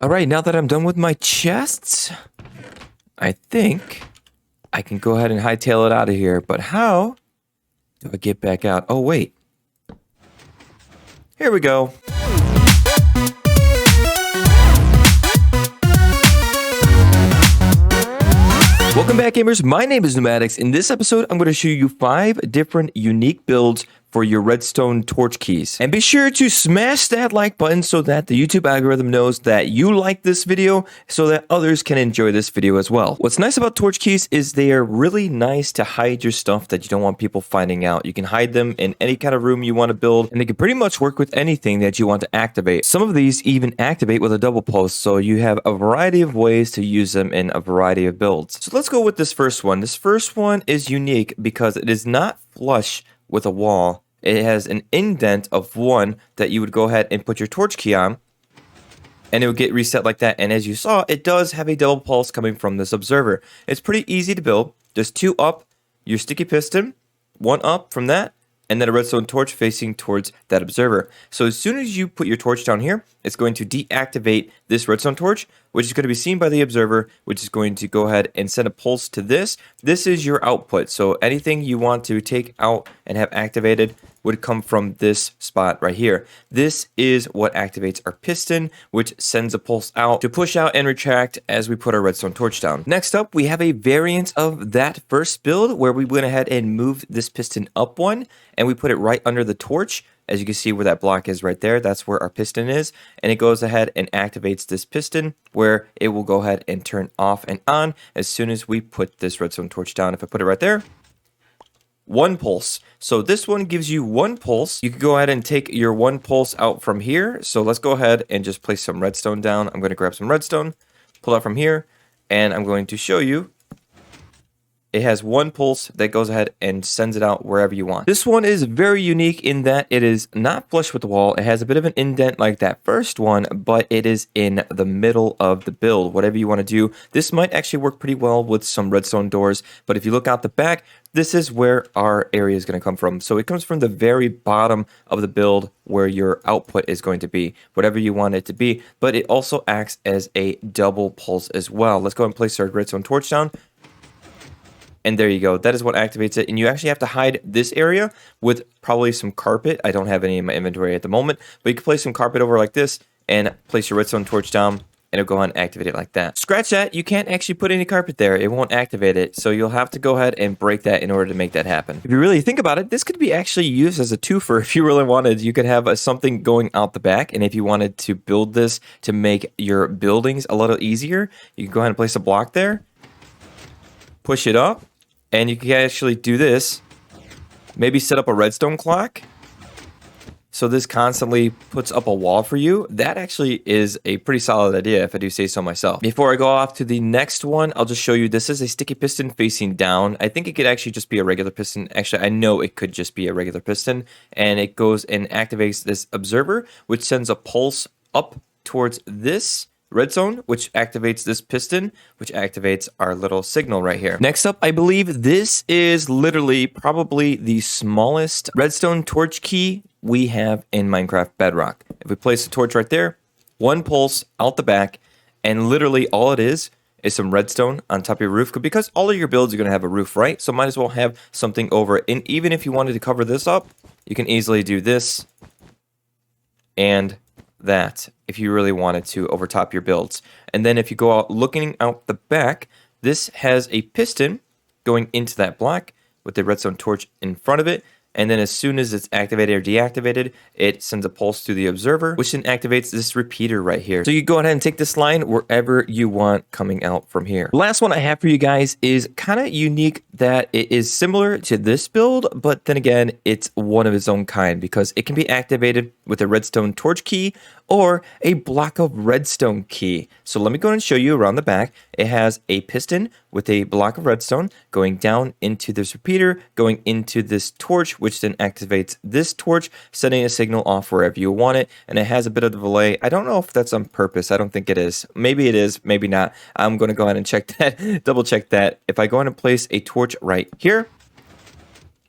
All right, now that I'm done with my chests, I think I can go ahead and hightail it out of here. But how do I get back out? Oh, wait. Here we go. Welcome back, gamers. My name is Neumatix. In this episode, I'm going to show you 5 different unique builds for your redstone torch keys. And be sure to smash that like button so that the YouTube algorithm knows that you like this video so that others can enjoy this video as well. What's nice about torch keys is they are really nice to hide your stuff that you don't want people finding out. You can hide them in any kind of room you want to build, and they can pretty much work with anything that you want to activate. Some of these even activate with a double post, so you have a variety of ways to use them in a variety of builds. So let's go with this first one. This first one is unique because it is not flush with a wall. It has an indent of 1 that you would go ahead and put your torch key on, and it would get reset like that. And as you saw, it does have a double pulse coming from this observer. It's pretty easy to build. There's 2 up, your sticky piston, 1 up from that, and then a redstone torch facing towards that observer. So as soon as you put your torch down here, it's going to deactivate this redstone torch, which is going to be seen by the observer, which is going to go ahead and send a pulse to this. This is your output. So anything you want to take out and have activated would come from this spot right here. This is what activates our piston, which sends a pulse out to push out and retract as we put our redstone torch down. Next up, we have a variant of that first build where we went ahead and moved this piston up 1, and we put it right under the torch. As you can see where that block is right there, that's where our piston is. And it goes ahead and activates this piston where it will go ahead and turn off and on as soon as we put this redstone torch down. If I put it right there, 1 pulse. So this one gives you 1 pulse. You can go ahead and take your 1 pulse out from here. So let's go ahead and just place some redstone down. I'm going to grab some redstone, pull out from here, and I'm going to show you. It has 1 pulse that goes ahead and sends it out wherever you want. This one is very unique in that it is not flush with the wall. It has a bit of an indent like that first one, but it is in the middle of the build. Whatever you want to do, this might actually work pretty well with some redstone doors. But if you look out the back, this is where our area is going to come from. So it comes from the very bottom of the build where your output is going to be, whatever you want it to be. But it also acts as a double pulse as well. Let's go and place our redstone torch down. And there you go. That is what activates it. And you actually have to hide this area with probably some carpet. I don't have any in my inventory at the moment, but you can place some carpet over like this and place your redstone torch down, and it'll go ahead and activate it like that. Scratch that. You can't actually put any carpet there. It won't activate it. So you'll have to go ahead and break that in order to make that happen. If you really think about it, this could be actually used as a twofer if you really wanted. You could have something going out the back, and if you wanted to build this to make your buildings a little easier, you can go ahead and place a block there, push it up, and you can actually do this. Maybe set up a redstone clock, so this constantly puts up a wall for you. That actually is a pretty solid idea if I do say so myself. Before I go off to the next one, I'll just show you this is a sticky piston facing down. I think it could actually just be a regular piston. Actually, I know it could just be a regular piston, and it goes and activates this observer, which sends a pulse up towards this redstone, which activates this piston, which activates our little signal right here. Next up, I believe this is literally probably the smallest redstone torch key we have in Minecraft Bedrock. If we place the torch right there, 1 pulse out the back, and literally all it is some redstone on top of your roof, because all of your builds are going to have a roof, right? So might as well have something over it. And even if you wanted to cover this up, you can easily do this and that if you really wanted to overtop your builds. And then if you go out looking out the back, this has a piston going into that block with the redstone torch in front of it. And then as soon as it's activated or deactivated, it sends a pulse to the observer, which then activates this repeater right here. So you go ahead and take this line wherever you want coming out from here. The last one I have for you guys is kind of unique that it is similar to this build, but then again, it's one of its own kind because it can be activated with a redstone torch key or a block of redstone key. So let me go and show you around the back. It has a piston with a block of redstone going down into this repeater, going into this torch, which then activates this torch, sending a signal off wherever you want it. And it has a bit of delay. I don't know if that's on purpose. I don't think it is. Maybe it is, maybe not. I'm going to go ahead and check that, double check that. If I go ahead and place a torch right here,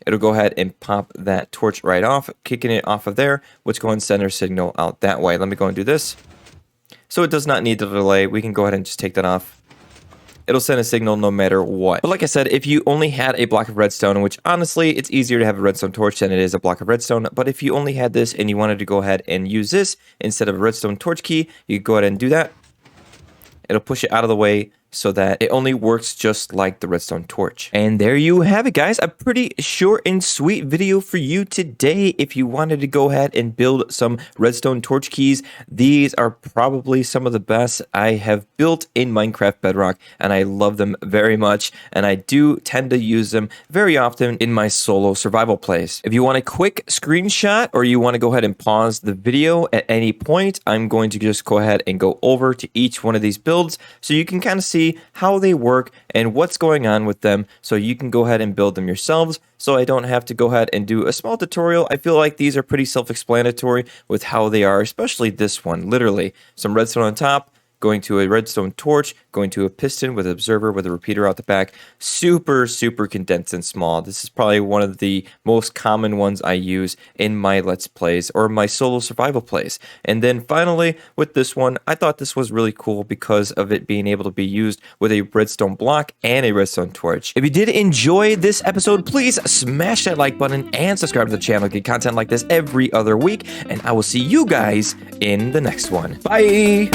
it'll go ahead and pop that torch right off, kicking it off of there, which go and send our signal out that way. Let me go and do this. so it does not need the delay. We can go ahead and just take that off. It'll send a signal no matter what. But like I said, if you only had a block of redstone, which honestly, it's easier to have a redstone torch than it is a block of redstone. But if you only had this and you wanted to go ahead and use this instead of a redstone torch key, you could go ahead and do that. It'll push it out of the way so that it only works just like the redstone torch. And there you have it, guys. A pretty short and sweet video for you today. If you wanted to go ahead and build some redstone torch keys, these are probably some of the best I have built in Minecraft Bedrock, and I love them very much, and I do tend to use them very often in my solo survival plays. If you want a quick screenshot or you want to go ahead and pause the video at any point, I'm going to just go ahead and go over to each one of these builds so you can kind of see how they work and what's going on with them, so you can go ahead and build them yourselves, so I don't have to go ahead and do a small tutorial. I feel like these are pretty self-explanatory with how they are, especially this one. Literally, some redstone on top, going to a redstone torch, going to a piston with an observer with a repeater out the back. Super, super condensed and small. This is probably one of the most common ones I use in my Let's Plays or my solo survival plays. And then finally, with this one, I thought this was really cool because of it being able to be used with a redstone block and a redstone torch. If you did enjoy this episode, please smash that like button and subscribe to the channel to get content like this every other week. And I will see you guys in the next one. Bye!